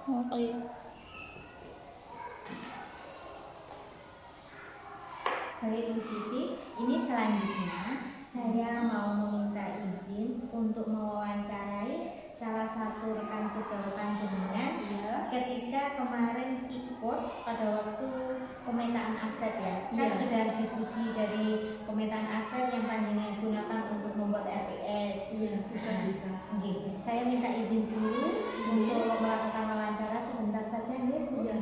Oke. Baik Bu Siti, ini selanjutnya saya mau meminta izin untuk mewawancarai salah satu rekan sejawat panjenengan ketika kemarin ikut pada waktu pemetaan aset ya. Kan sudah diskusi dari pemetaan aset yang panjenengan gunakan untuk membuat RPS. Sudah. Oke, saya minta izin dulu untuk melakukan wawancara sebentar saja ya Bu. Ya,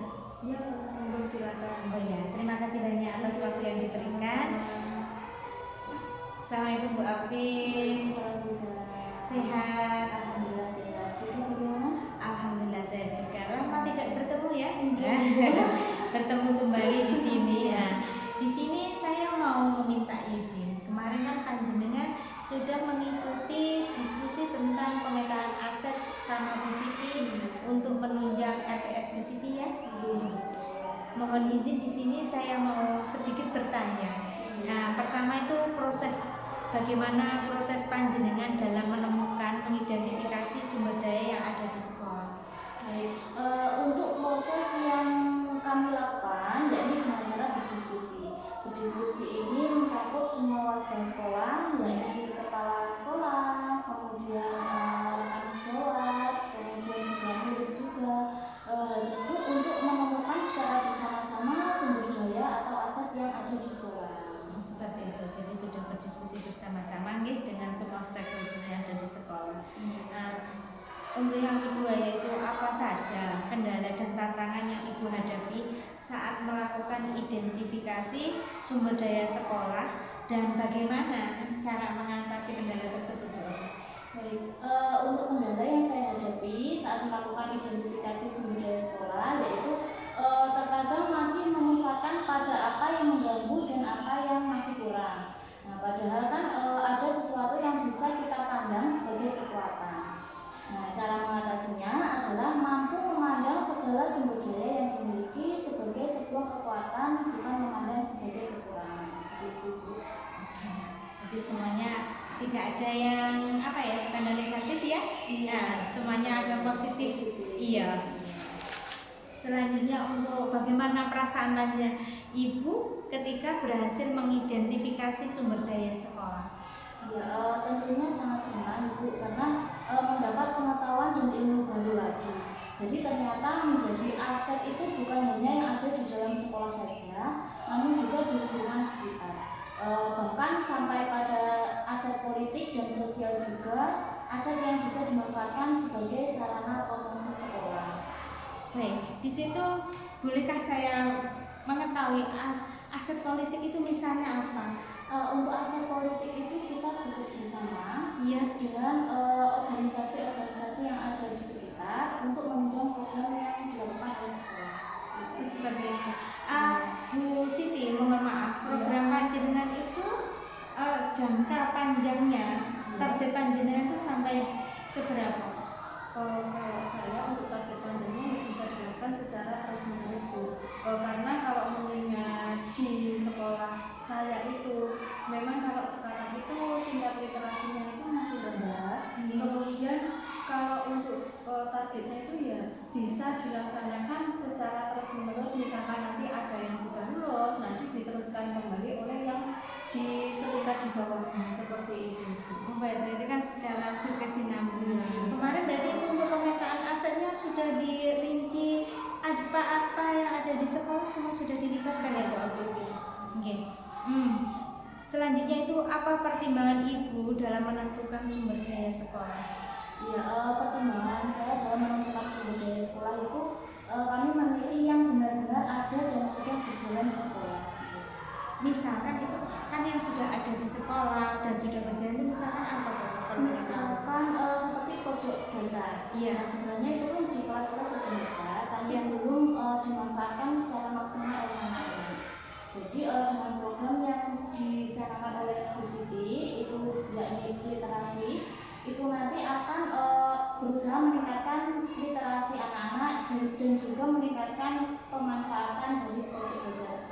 silakan. Oh ya, terima kasih banyak atas waktu yang diberikan. Assalamualaikum Bu Afif. Sehat? Alhamdulillah sehat. Jadi bagaimana? Alhamdulillah sehat juga. Lama tidak bertemu ya? Bertemu kembali di sini ya. Di sini saya mau meminta izin. Kemarin kan panjenengan sudah mengikuti diskusi tentang pemetaan aset sama Bu Siti untuk menunjang RPS Bu Siti ya. Mohon izin di sini saya mau sedikit bertanya. Nah, pertama itu bagaimana proses panjenengan dalam menemukan, mengidentifikasi sumber daya yang ada di sekolah. Baik, untuk proses yang kami lakukan, yakni dengan cara berdiskusi. Berdiskusi ini mencakup semua warga sekolah, yakni kepala sekolah, kemudian rekan sejawat, kemudian juga murid juga. Hal tersebut untuk menemukan secara bersama-sama sumber daya atau aset yang ada di sekolah. Seperti itu, jadi sudah berdiskusi bersama-sama dengan semua stakeholder yang ada di sekolah. Untuk yang kedua yaitu apa saja kendala dan tantangan yang Ibu hadapi saat melakukan identifikasi sumber daya sekolah dan bagaimana cara mengatasi kendala tersebut? Baik, untuk kendala yang saya hadapi saat melakukan identifikasi sumber daya sekolah yaitu terkadang masih memusatkan pada apa yang mengganggu dan apa yang masih kurang. Nah, padahal kan ada sesuatu yang bisa kita pandang sebagai kekuatan. Nah, cara mengatasinya adalah mampu memandang segala sumber daya yang dimiliki sebagai sebuah kekuatan, bukan memandang sebagai kekurangan. Seperti itu, Bu. Jadi semuanya tidak ada yang bukan ada negatif ya? Iya, semuanya ada positif. Iya. Selanjutnya untuk bagaimana perasaan Ibu ketika berhasil mengidentifikasi sumber daya sekolah? Ya, tentunya sangat senang Ibu karena mendapat pengetahuan dan ilmu baru lagi. Jadi ternyata menjadi aset itu bukan hanya yang ada di dalam sekolah saja, namun juga di lingkungan sekitar. Bahkan sampai pada aset politik dan sosial juga, aset yang bisa dimanfaatkan sebagai sarana promosi sekolah. Baik, di situ bolehkah saya mengetahui aset politik itu misalnya apa? Untuk aset politik itu kita bekerja sama dengan organisasi-organisasi yang ada di sekitar untuk menunjang program yang dilakukan oleh sekolah. Seperti itu. Bu Siti, mohon maaf, program panjenengan itu jangka panjangnya, target panjenengan itu sampai seberapa? Kalau saya untuk target panjangnya bisa dilakukan secara terus-menerus Bu. Karena kalau mengingat di sekolah saya itu memang kalau sekarang itu tingkat literasinya itu masih rendah. Kemudian kalau untuk targetnya itu ya bisa dilaksanakan secara terus-menerus. Misalkan nanti ada yang sudah lulus, nanti diteruskan kembali oleh yang di setingkat di bawahnya seperti itu. Baik, berarti kan secara berkesinambungan. Kemarin berarti itu untuk pemetaan asetnya sudah dirinci apa yang ada di sekolah semua sudah dilibatkan ya Bu Azuki? Oke. Selanjutnya itu apa pertimbangan Ibu dalam menentukan sumber daya sekolah? Ya, pertimbangan saya dalam menentukan sumber daya sekolah itu kami memilih yang benar-benar ada dan sudah berjalan di sekolah. Misalkan itu kan yang sudah ada di sekolah dan sudah berjalan itu misalkan apa tuh? Misalkan seperti pojok belajar. Iya. Nah, sebenarnya itu kan di kelas-kelas sudah ada, tapi yang belum dimanfaatkan secara maksimal oleh anak-anak. Jadi dengan program yang dicanangkan oleh Bu Siti itu yakni literasi, itu nanti akan berusaha meningkatkan literasi anak-anak dan juga meningkatkan pemanfaatan dari pojok belajar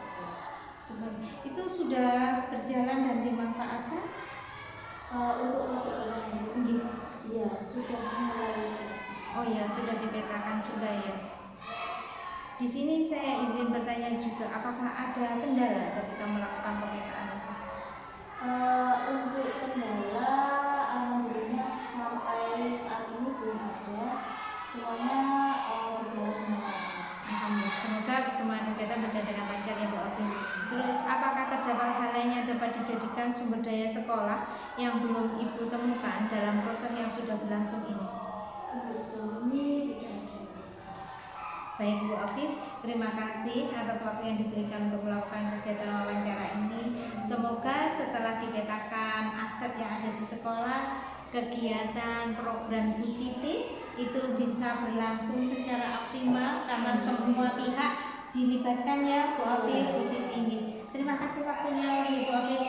tersebut. Itu sudah berjalan dan dimanfaatkan? Untuk pojok belajar ini, iya sudah mulai. Oh ya, sudah dipetakan juga ya. Di sini saya izin bertanya juga, apakah ada kendala ketika melakukan pemetaan itu? Untuk kendala, alhamdulillah sampai saat ini belum ada. Semuanya berjalan dengan lancar. Alhamdulillah, semoga semua kegiatan berjalan dengan lancar ya Bu Afif. Terus apakah terdapat hal lain yang dapat dijadikan sumber daya sekolah yang belum Ibu temukan dalam proses yang sudah berlangsung ini? Untuk sejauh ini tidak ada. Baik Bu Afif, terima kasih atas waktu yang diberikan untuk melakukan kegiatan wawancara ini. Semoga setelah dipetakan aset yang ada di sekolah, kegiatan program Bu Siti itu bisa berlangsung secara optimal karena semua pihak dilibatkan ya Bu Afif, Bu Siti ini. Terima kasih waktunya Bu Afif.